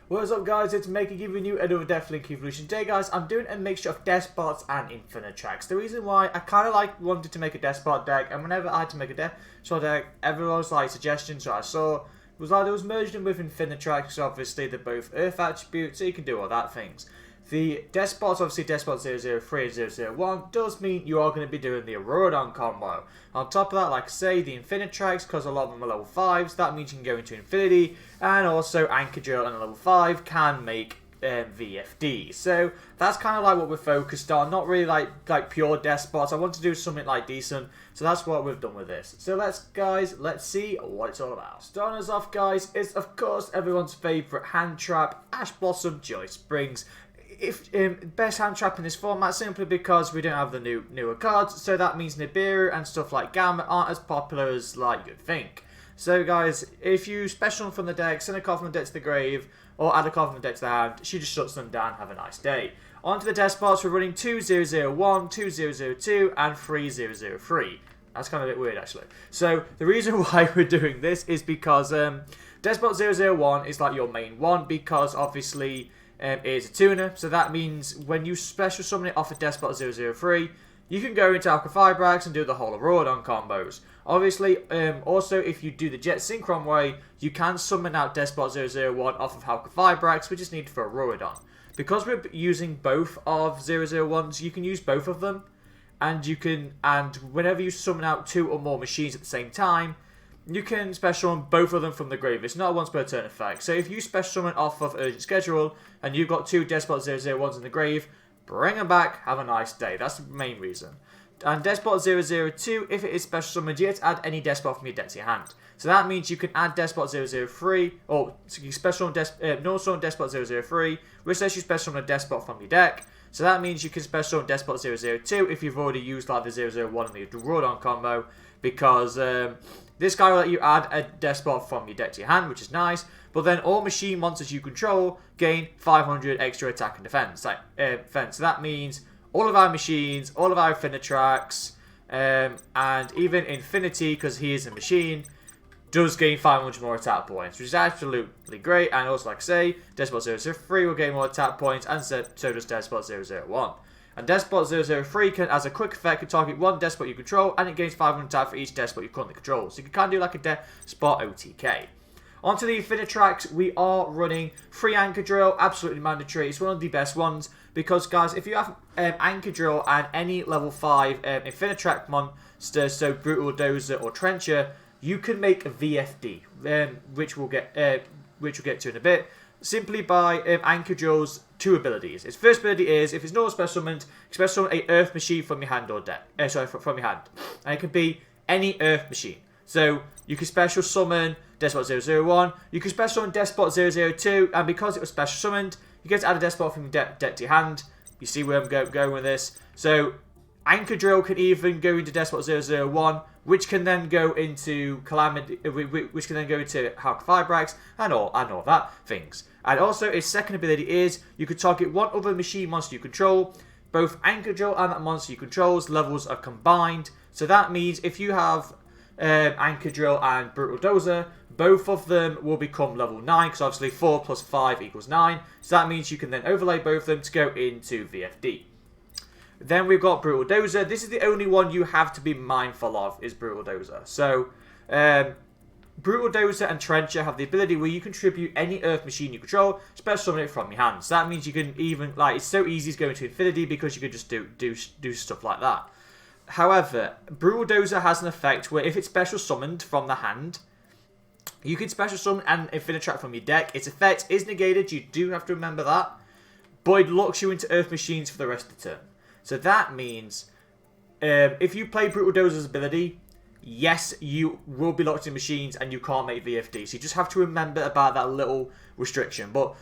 What's up guys, it's Maker giving you another Death Link Evolution. Today guys, I'm doing a mixture of Deskbots and Infinitracks. The reason why I kind of wanted to make a Deskbot deck, and whenever I had to make a Deskbot deck, everyone's suggestions that I saw was it was merged in with Infinitracks, so obviously they're both Earth attributes, so you can do all that things. The Deskbots, obviously Deskbot 003 and 001, does mean you are going to be doing the auradon combo. On top of that, like I say, the Infinitracks, because a lot of them are level 5s, that means you can go into Infinity, and also Anchor Drill and level 5 can make VFD. So that's kind of what we're focused on, not really like pure Deskbots. I want to do something decent, so that's what we've done with this. So let's see what it's all about. Starting us off guys, is of course everyone's favourite hand trap, Ash Blossom Joy Springs. Best hand trap in this format simply because we don't have the newer cards, so that means Nibiru and stuff like Gamma aren't as popular as you'd think. So guys, if you special them from the deck, send a card from the deck to the grave, or add a card from the deck to the hand, she just shuts them down. Have a nice day. On to the Deskbots, we're running 2001, 2002, and 3003. That's kind of a bit weird actually. So the reason why we're doing this is because Deskbot 001 is your main one, because obviously it is a tuner, so that means when you special summon it off of Deskbot 003, you can go into Alka-Fibrax and do the whole auradon combos. Obviously, also if you do the Jet Synchron way, you can summon out Deskbot 001 off of Alka-Fibrax, which is needed for auradon. Because we're using both of 001s, you can use both of them, and whenever you summon out 2 or more machines at the same time, you can special summon both of them from the grave. It's not a once per turn effect. So if you special summon off of Urgent Schedule and you've got 2 Deskbot 001s in the grave, bring them back, have a nice day. That's the main reason. And Deskbot 002, if it is special summoned, you have to add any Deskbot from your deck to your hand. So that means you can add Deskbot 003, or you special summon normal summon Deskbot 003, which lets you special summon a Deskbot from your deck. So that means you can special summon Deskbot 002 if you've already used the 001 and the auradon combo, because this guy will let you add a Deskbot from your deck to your hand, which is nice. But then all machine monsters you control gain 500 extra attack and defense. So that means all of our machines, all of our Infinitracks, and even Infinity, because he is a machine, does gain 500 more attack points, which is absolutely great. And also, like I say, Deskbot 003 will gain more attack points, and so does Deskbot 001. And Deskbot 003 can, as a quick effect, can target one Deskbot you control, and it gains 500 attack for each Deskbot you currently control. So you can kind of do like a Deskbot OTK. Onto the Infinitracks, we are running 3 Anchor Drill, absolutely mandatory. It's one of the best ones, because guys, if you have Anchor Drill and any level 5 Infinitrack monster, so Brutal Dozer or Trencher, you can make a VFD, which we'll get to in a bit, simply by Anchor Drill's 2 abilities. Its first ability is, if it's normal special summoned, special summon a Earth machine from your hand or deck. From your hand. And it can be any Earth machine. So you can special summon Deskbot 001, you can special summon Deskbot 002, and because it was special summoned, you get to add a Deskbot from your deck to your hand. You see where I'm going with this. So Anchor Drill can even go into Deskbot 001, which can then go into Calamity, which can then go into Alka-Fibrax and all that things. And also its second ability is you can target one other machine monster you control. Both Anchor Drill and that monster you control's levels are combined. So that means if you have Anchor Drill and Brutal Dozer, both of them will become level 9, because obviously 4 plus 5 equals 9. So that means you can then overlay both of them to go into VFD. Then we've got Brutal Dozer. This is the only one you have to be mindful of, is Brutal Dozer. So Brutal Dozer and Trencher have the ability where you contribute any Earth machine you control, special summon it from your hand. So that means you can even, it's so easy to go into Infinity, because you can just do stuff like that. However, Brutal Dozer has an effect where if it's special summoned from the hand, you can special summon an Infinitrack from your deck. Its effect is negated, you do have to remember that, but it locks you into Earth machines for the rest of the turn. So that means, if you play Brutal Dozer's ability, yes, you will be locked in machines and you can't make VFD. So you just have to remember about that little restriction. But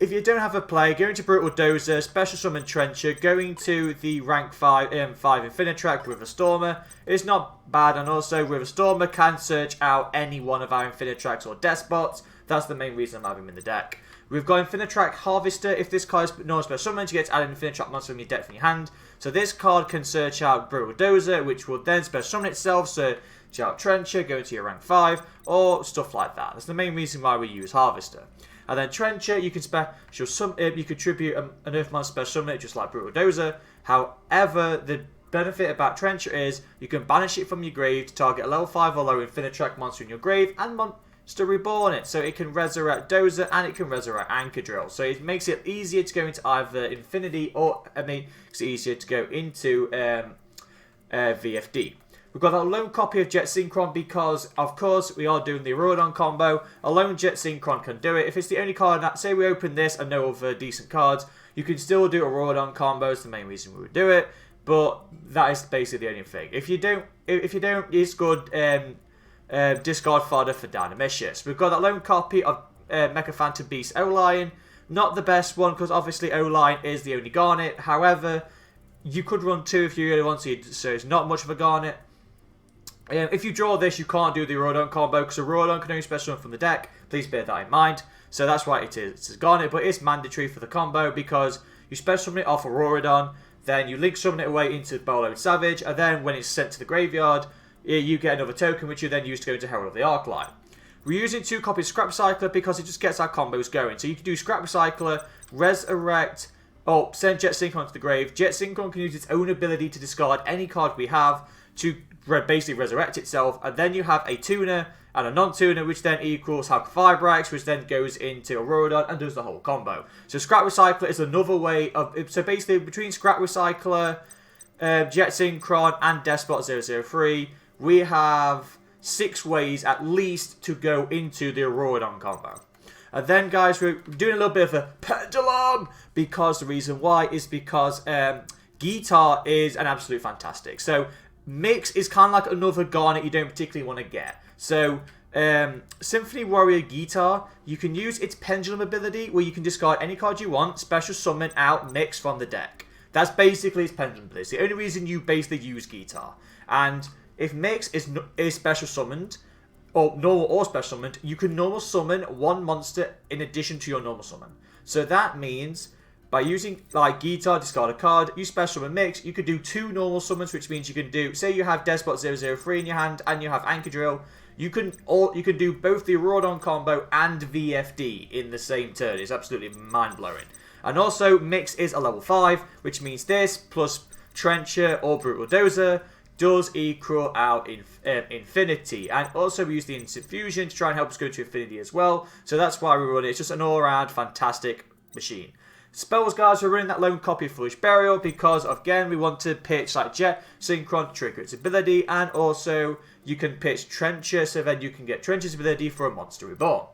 if you don't have a play, go into Brutal Dozer, special summon Trencher, going to the rank 5 Infinitrack with a Stormer is not bad, and also with a Stormer can search out any one of our Infinitracks or Deskbots. That's the main reason I'm having him in the deck. We've got Infinitrack Harvester. If this card is normal special summoned, you get to add an Infinitrack monster from your deck from your hand. So this card can search out Brutal Dozer, which will then special summon itself, search out Trencher, go to your rank 5, or stuff like that. That's the main reason why we use Harvester. And then Trencher, you can special you can tribute an Earth monster special summon it, just like Brutal Dozer. However, the benefit about Trencher is you can banish it from your grave to target a level 5 or lower Infinitrack monster in your grave and Monster Reborn it. So it can resurrect Dozer and it can resurrect Anchor Drill. So it makes it easier to go into either Infinity or makes it easier to go into VFD. We've got a lone copy of Jet Synchron because, of course, we are doing the Auradon combo. A lone Jet Synchron can do it. If it's the only card, say we open this and no other decent cards, you can still do Auradon combos. The main reason we would do it, but that is basically the only thing. If you don't, it's good discard fodder for Dynamicious. We've got that lone copy of Mecha Phantom Beast O-Lion. Not the best one because obviously O-Lion is the only Garnet. However, you could run 2 if you really want to, so it's not much of a Garnet. If you draw this, you can't do the Auradon combo because Auradon can only special summon from the deck. Please bear that in mind. So that's why it's Garnet, but it's mandatory for the combo because you special summon it off Auradon, then you link summon it away into Bowload Savage, and then when it's sent to the graveyard, you get another token which you then use to go into Herald of the Arclight. We're using 2 copies of Scrap Recycler because it just gets our combos going. So you can do Scrap Recycler, Resurrect, send Jet Synchron to the grave. Jet Synchron can use its own ability to discard any card we have to basically resurrect itself, and then you have a tuner and a non-tuner, which then equals Vibrax, which then goes into Auradon and does the whole combo. So Scrap Recycler is another way of, so basically between Scrap Recycler, Jet Synchron and Deskbot 003, we have 6 ways at least to go into the Auradon combo. And then guys, we're doing a little bit of a pendulum, because the reason why is because Guitar is an absolute fantastic. So Mix is kind of like another Garnet you don't particularly want to get. So, Symphony Warrior Guitar, you can use its Pendulum ability where you can discard any card you want, special summon out Mix from the deck. That's basically its Pendulum ability. It's the only reason you basically use Guitar. And if Mix is special summoned, or normal or special summoned, you can normal summon 1 monster in addition to your normal summon. So that means by using like Guitar, discard a card, you special summon Mix, you could do 2 normal summons, which means you can do, say you have Deskbot 003 in your hand and you have Anchor Drill, you can do both the Auradon combo and VFD in the same turn. It's absolutely mind-blowing. And also, Mix is a level 5, which means this plus Trencher or Brutal Dozer does equal out Infinity. And also we use the Instant Fusion to try and help us go to Infinity as well. So that's why we run it. It's just an all-around fantastic machine. Spells, guys, we're running that lone copy of Foolish Burial because, again, we want to pitch like Jet Synchron to trigger its ability, and also you can pitch Trencher, so then you can get Trencher's ability for a Monster Reborn.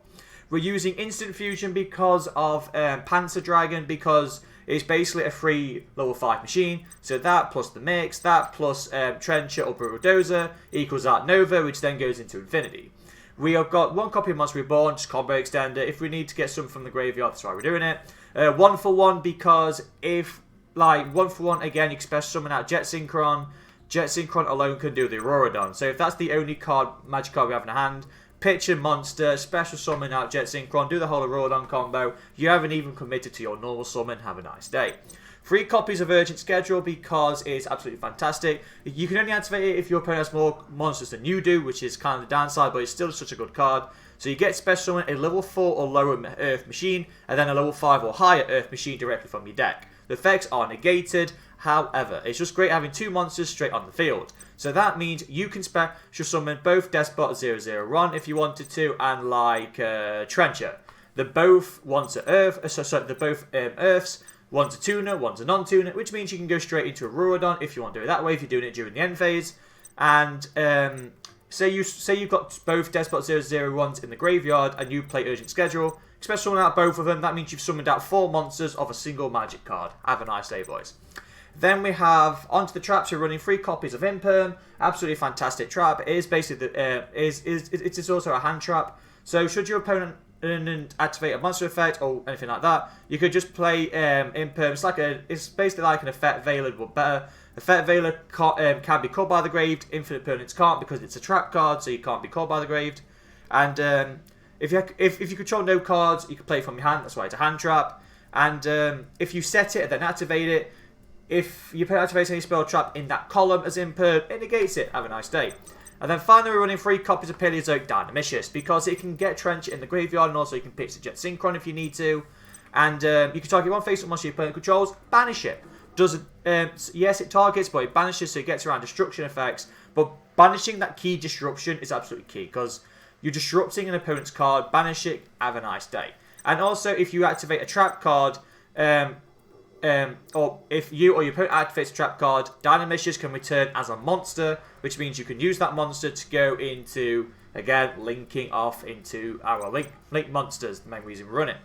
We're using Instant Fusion because of Panzer Dragon, because it's basically a free level 5 machine. So that plus the Mix, that plus Trencher or Brutal Dozer equals Art Nova, which then goes into Infinity. We have got 1 copy of Monster Reborn, just combo extender. If we need to get some from the graveyard, that's why we're doing it. 1 for 1 because if, like, 1 for 1, again, you can special summon out Jet Synchron. Jet Synchron alone can do the Auradon. So if that's the only magic card we have in hand, pitch a monster, special summon out Jet Synchron, do the whole Auradon combo. You haven't even committed to your normal summon. Have a nice day. 3 copies of Urgent Schedule because it's absolutely fantastic. You can only activate it if your opponent has more monsters than you do, which is kind of the downside, but it's still such a good card. So you get special summon a level 4 or lower Earth machine, and then a level 5 or higher Earth machine directly from your deck. The effects are negated, however, it's just great having 2 monsters straight on the field. So that means you can special summon both Deskbot 001 if you wanted to, and like Trencher. They're both one's a Earth, they're both Earths. One's a tuner, one's a non-tuner, which means you can go straight into a Auradon if you want to do it that way, if you're doing it during the end phase. And say you've got both Deskbot 001s in the graveyard and you play Urgent Schedule, special summon out both of them, that means you've summoned out 4 monsters of a single magic card. Have a nice day, boys. Then we have, onto the traps, we're running 3 copies of Imperm. Absolutely fantastic trap. It is basically, it is also a hand trap. So should your opponent activate a monster effect or anything like that, you could just play Imperm. It's basically like an Effect Veiler, but better. Effect Veiler can be called by the Graved. Infinite Opponents can't because it's a trap card, so you can't be called by the Graved. And if you control no cards, you can play it from your hand. That's why it's a hand trap. And if you set it and then activate it, if your opponent activates any spell trap in that column as Imperm, it negates it. Have a nice day. And then finally, we're running 3 copies of Paleozoic Dynamicius because it can get Trench in the graveyard, and also you can pitch the Jet Synchron if you need to. And you can target one face-up monster your opponent controls, banish it. Doesn't yes, it targets, but it banishes, so it gets around destruction effects. But banishing that key disruption is absolutely key because you're disrupting an opponent's card. Banish it, have a nice day. And also, if you activate a trap card, or if you or your opponent activates a trap card, Dynamicius can return as a monster, which means you can use that monster to go into, again, linking off into our link monsters, the main reason we run it.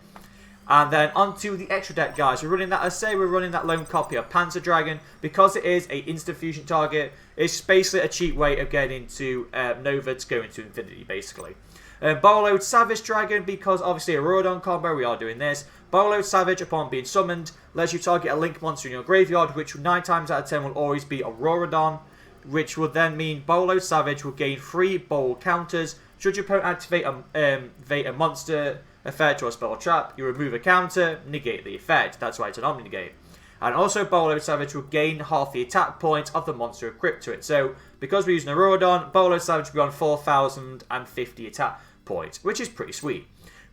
And then onto the extra deck, guys. We're running that, I say, we're running that lone copy of Panzer Dragon because it is a instant fusion target. It's basically a cheap way of getting into Nova to go into Infinity, basically. Bowload Savage Dragon because obviously a auradon combo, we are doing this. Bowload Savage, upon being summoned, lets you target a link monster in your graveyard, which 9 times out of 10 will always be a auradon, which will then mean Bowload Savage will gain 3 bowl counters. Should your opponent activate a monster effect or a spell or trap, you remove a counter, negate the effect. That's why it's an omni-negate. And also, Bowload Savage will gain half the attack points of the monster equipped to it. So, because we're using a Auradon, Bowload Savage will be on 4,050 attack points, which is pretty sweet.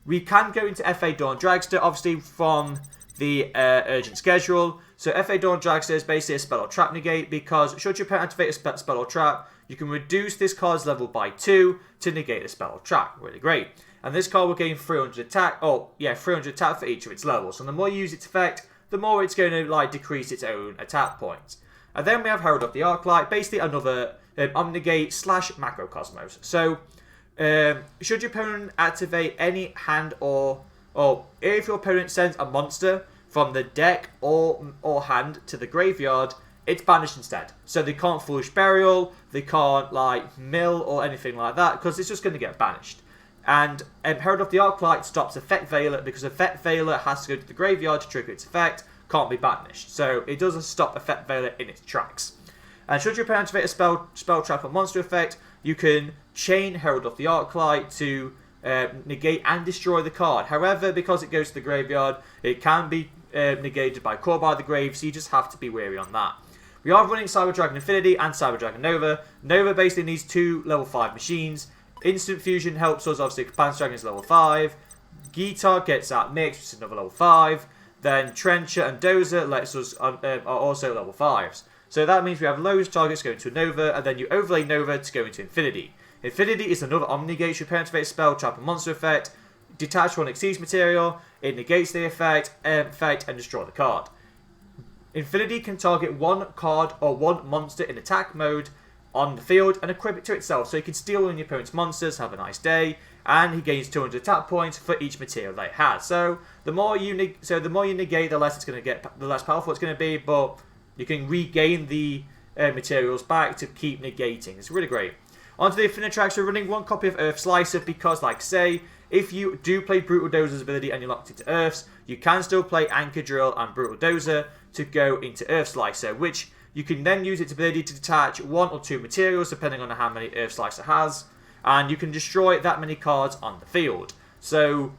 We can go into FA Dawn Dragster, obviously, from the urgent schedule. So, FA Dawn Dragster is basically a spell or trap negate, because should your opponent activate a spell or trap, you can reduce this card's level by 2 to negate the spell or trap. Really great. And this card will gain 300 attack. 300 attack for each of its levels. So the more you use its effect, the more it's going to decrease its own attack points. And then we have Herald of the Arclight, basically another Omnigate / Macrocosmos. So should your opponent activate any hand or if your opponent sends a monster from the deck or hand to the graveyard, it's banished instead. So they can't Foolish Burial, they can't mill or anything like that, because it's just going to get banished. And Herald of the Arclight stops Effect Veiler, because Effect Veiler has to go to the graveyard to trigger its effect, can't be banished. So it doesn't stop Effect Veiler in its tracks. And should your opponent activate a spell trap or monster effect, you can chain Herald of the Arclight to negate and destroy the card. However, because it goes to the graveyard, it can be negated by Call by the Grave, so you just have to be wary on that. We are running Cyber Dragon Infinity and Cyber Dragon Nova. Nova basically needs 2 level 5 machines. Instant Fusion helps us, obviously, Panzer Dragon is level 5. Guitar gets that mix, which is another level 5. Then Trencher and Dozer lets us are also level 5s. So that means we have loads of targets going to Nova, and then you overlay Nova to go into Infinity. Infinity is another Omnigate. You activate a spell, trap, and monster effect. Detach one Exceeds material. It negates the effect, and destroy the card. Infinity can target one card or one monster in attack mode on the field and equip it to itself, so you can steal one of your opponent's monsters, have a nice day, and he gains 200 attack points for each material that it has. So the more you negate, the less it's going to get, the less powerful it's going to be, but you can regain the materials back to keep negating. It's really great. Onto the Infinitracks, we're running 1 copy of Earth Slicer because, like say, if you do play Brutal Dozer's ability and you're locked into Earths, you can still play Anchor Drill and Brutal Dozer to go into Earth Slicer, which you can then use its ability to detach 1 or 2 materials, depending on how many Earth Slicer has, and you can destroy that many cards on the field. So,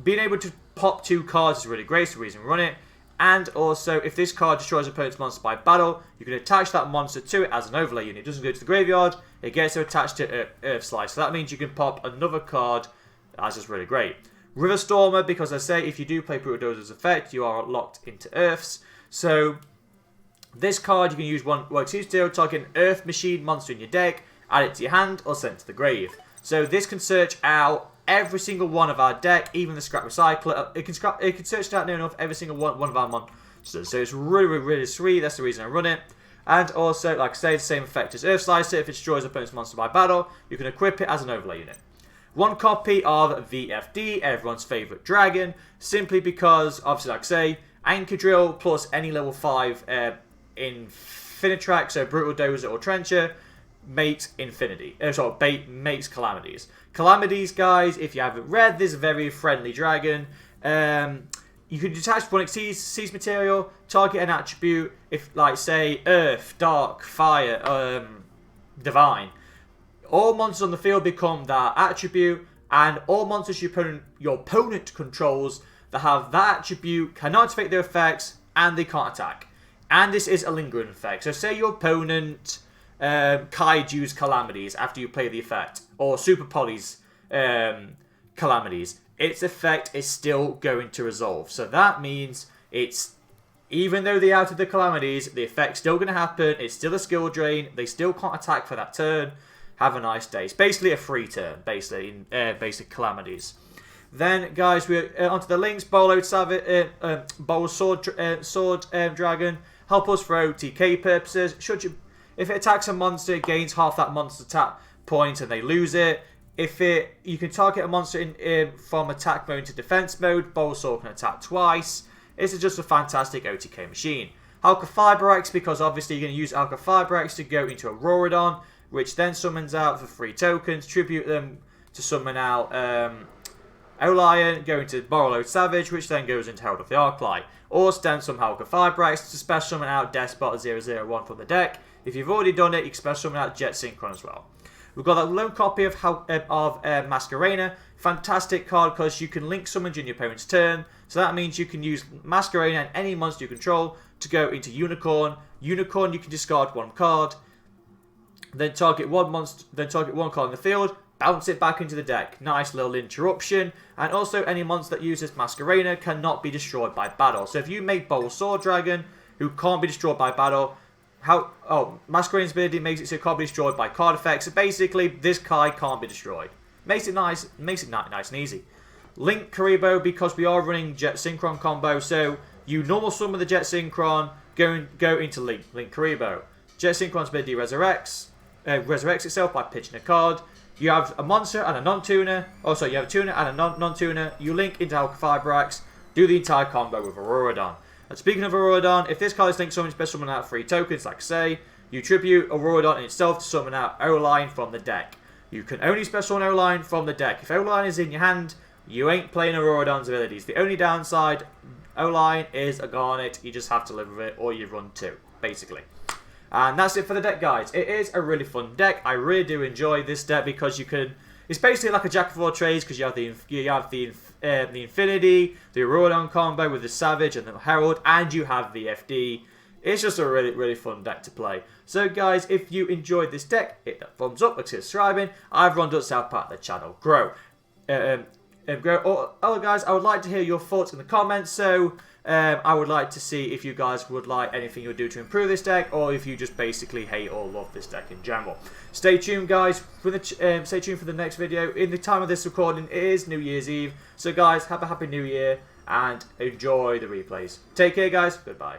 being able to pop 2 cards is really great, it's the reason we run it. And also, if this card destroys an opponent's monster by battle, you can attach that monster to it as an overlay unit. It doesn't go to the graveyard, it gets attached to Earth Slicer. So that means you can pop another card, that's just really great. River Stormer, because I say if you do play Brutal Dozer's effect, you are locked into Earths. So this card, you can use one Exceeds material, target an Earth Machine monster in your deck, add it to your hand, or send it to the grave. So this can search out every single one of our deck, even the Scrap Recycler. It can search it out near enough every single one of our monsters. So it's really, really sweet. That's the reason I run it. And also, like I say, the same effect as Earth Slicer. If it destroys an opponent's monster by battle, you can equip it as an overlay unit. 1 copy of VFD, everyone's favourite dragon, simply because, obviously, like I say, Anchor Drill plus any level 5 Infinitrack, so Brutal Dozer or Trencher, makes Infinity. Makes Calamities. Calamities, guys, if you haven't read, this is a very friendly dragon. You can detach 1 Exceeds material, target an attribute, if, like, say, Earth, Dark, Fire, Divine. All monsters on the field become that attribute, and all monsters your opponent controls that have that attribute cannot activate their effects, and they can't attack. And this is a lingering effect. So say your opponent Kaiju's Calamities after you play the effect, or Super Poly's Calamities, its effect is still going to resolve. So that means it's, even though they outed the Calamities, the effect's still going to happen. It's still a skill drain. They still can't attack for that turn. Have a nice day. It's basically a free turn, basically, in basic Calamities. Then, guys, we're onto the links. Bolo Sword Dragon. Help us for OTK purposes. If it attacks a monster, it gains half that monster's attack point and they lose it. You can target a monster from attack mode to defense mode. Sword can attack twice. This is just a fantastic OTK machine. Alka Fiber X, because obviously you're going to use Alka Fiber X to go into auradon, which then summons out for 3 tokens. Tribute them to summon out Olion, go into Borrowload Savage, which then goes into Herald of the Arclight. Or stand some Alka Fiber X to special summon out Deskbot 001 from the deck. If you've already done it, you can special summon out Jet Synchron as well. We've got that lone copy of Masquerena. Fantastic card because you can link summons in your opponent's turn. So that means you can use Masquerena and any monster you control to go into Unicorn. Unicorn, you can discard 1 card, then target 1 monster, then target 1 card in the field, bounce it back into the deck. Nice little interruption. And also, any monster that uses Masquerena cannot be destroyed by battle. So if you make Sword Dragon, who can't be destroyed by battle, Masquerena's ability makes it so it can't be destroyed by card effects. So basically, this guy can't be destroyed. Makes it nice and easy. Link Karibo, because we are running Jet Synchron combo, so you normal summon the Jet Synchron, go into Link Karibo. Jet Synchron's ability resurrects itself by pitching a card. You have a monster and a non-tuner. Also, you have a tuner and a non-tuner. You link into Alka Fiber X, do the entire combo with auradon. And speaking of auradon, if this card is linked summon, special summon out 3 tokens, like I say, you tribute auradon in itself to summon out O-Line from the deck. You can only special summon O-Line from the deck. If O-Line is in your hand, you ain't playing auradon's abilities. The only downside, O-Line is a Garnet. You just have to live with it, or you run 2, basically. And that's it for the deck, guys. It is a really fun deck. I really do enjoy this deck because you can. It's basically like a jack of all trades because you have the Infinity, the Auradon combo with the Savage and the Herald, and you have the FD. It's just a really fun deck to play. So, guys, if you enjoyed this deck, hit that thumbs up, consider subscribing. I've run to help out the channel grow. Guys, I would like to hear your thoughts in the comments. So. I would like to see if you guys would like anything you would do to improve this deck, or if you just basically hate or love this deck in general. Stay tuned, guys. Stay tuned for the next video. In the time of this recording, it is New Year's Eve. So, guys, have a happy New Year and enjoy the replays. Take care, guys. Goodbye.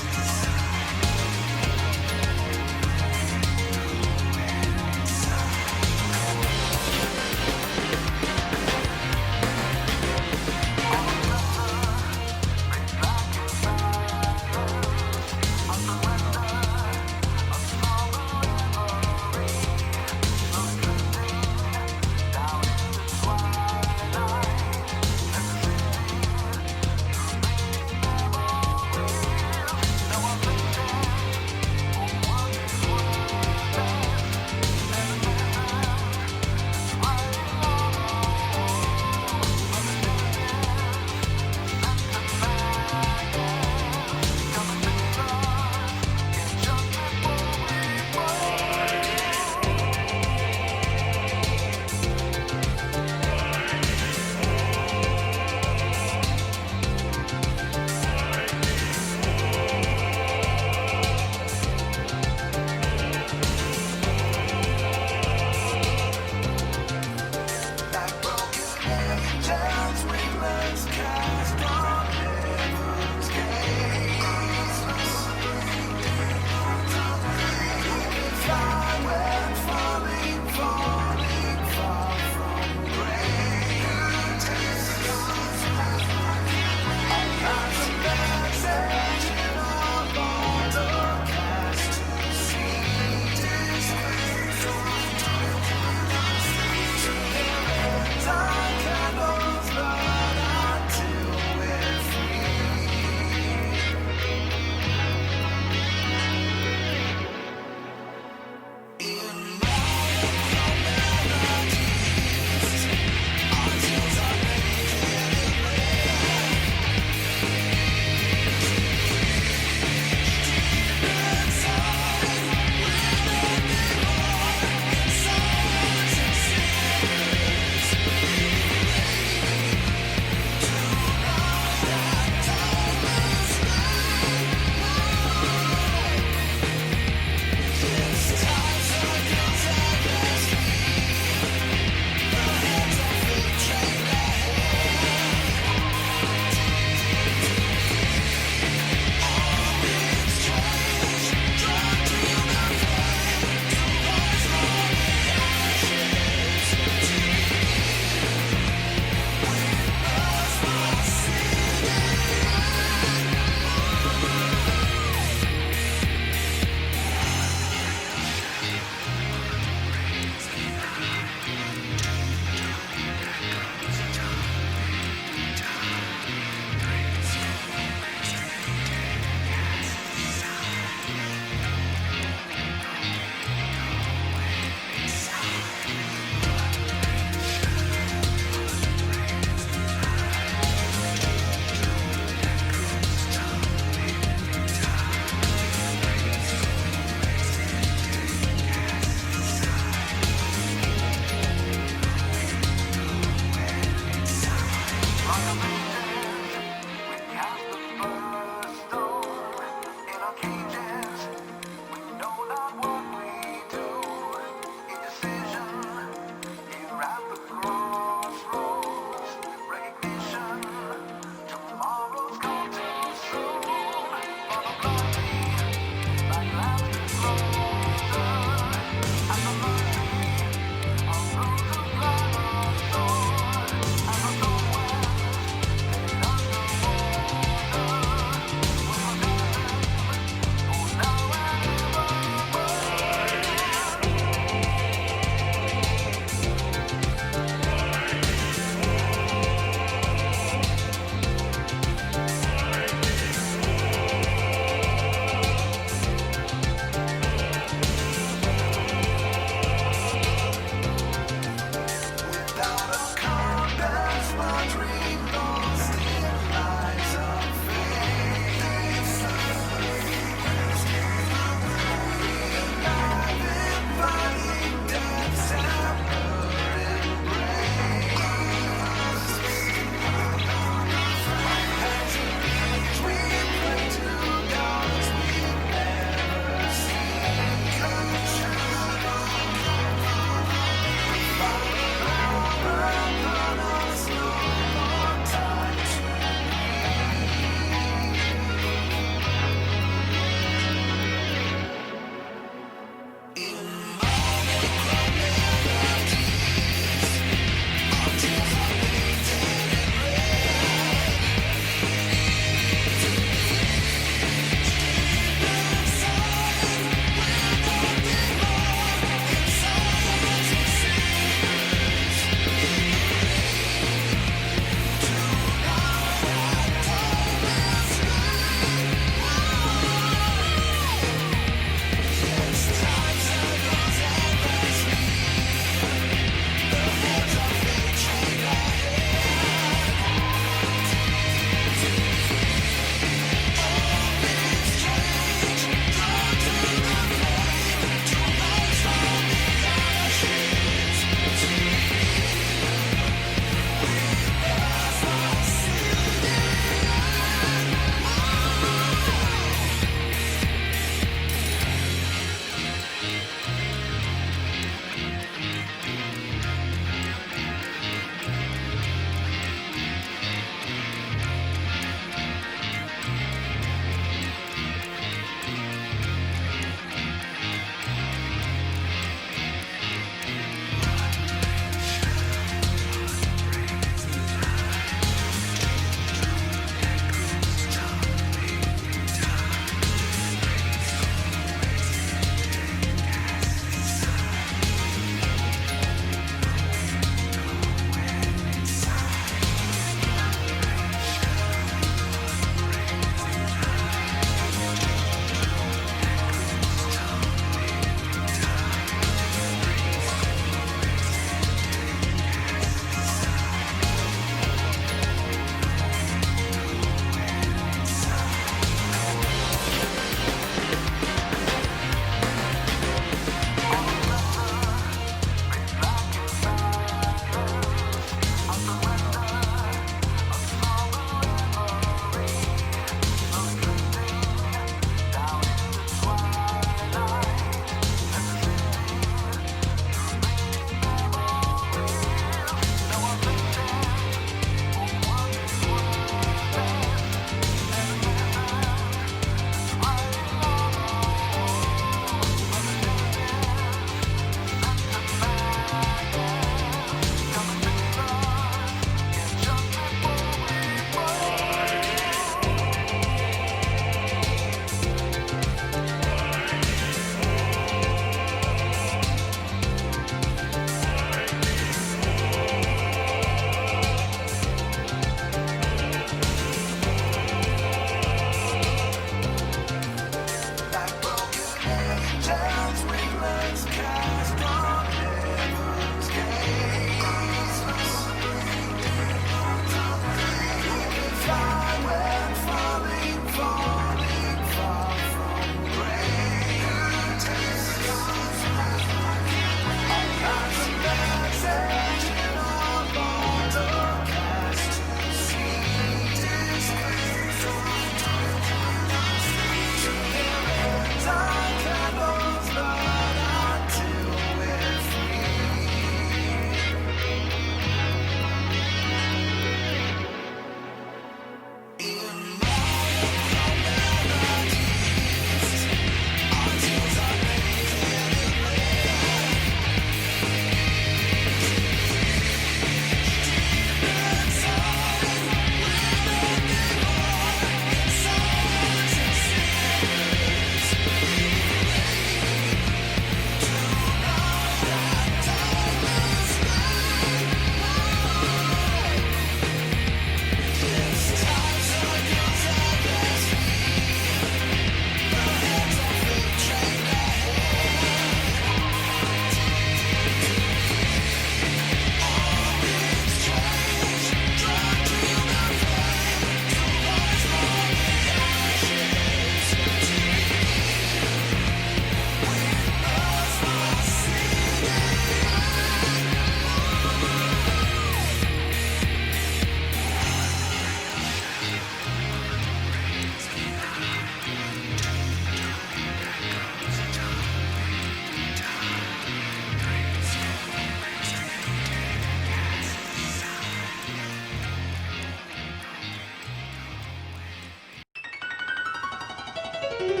bye.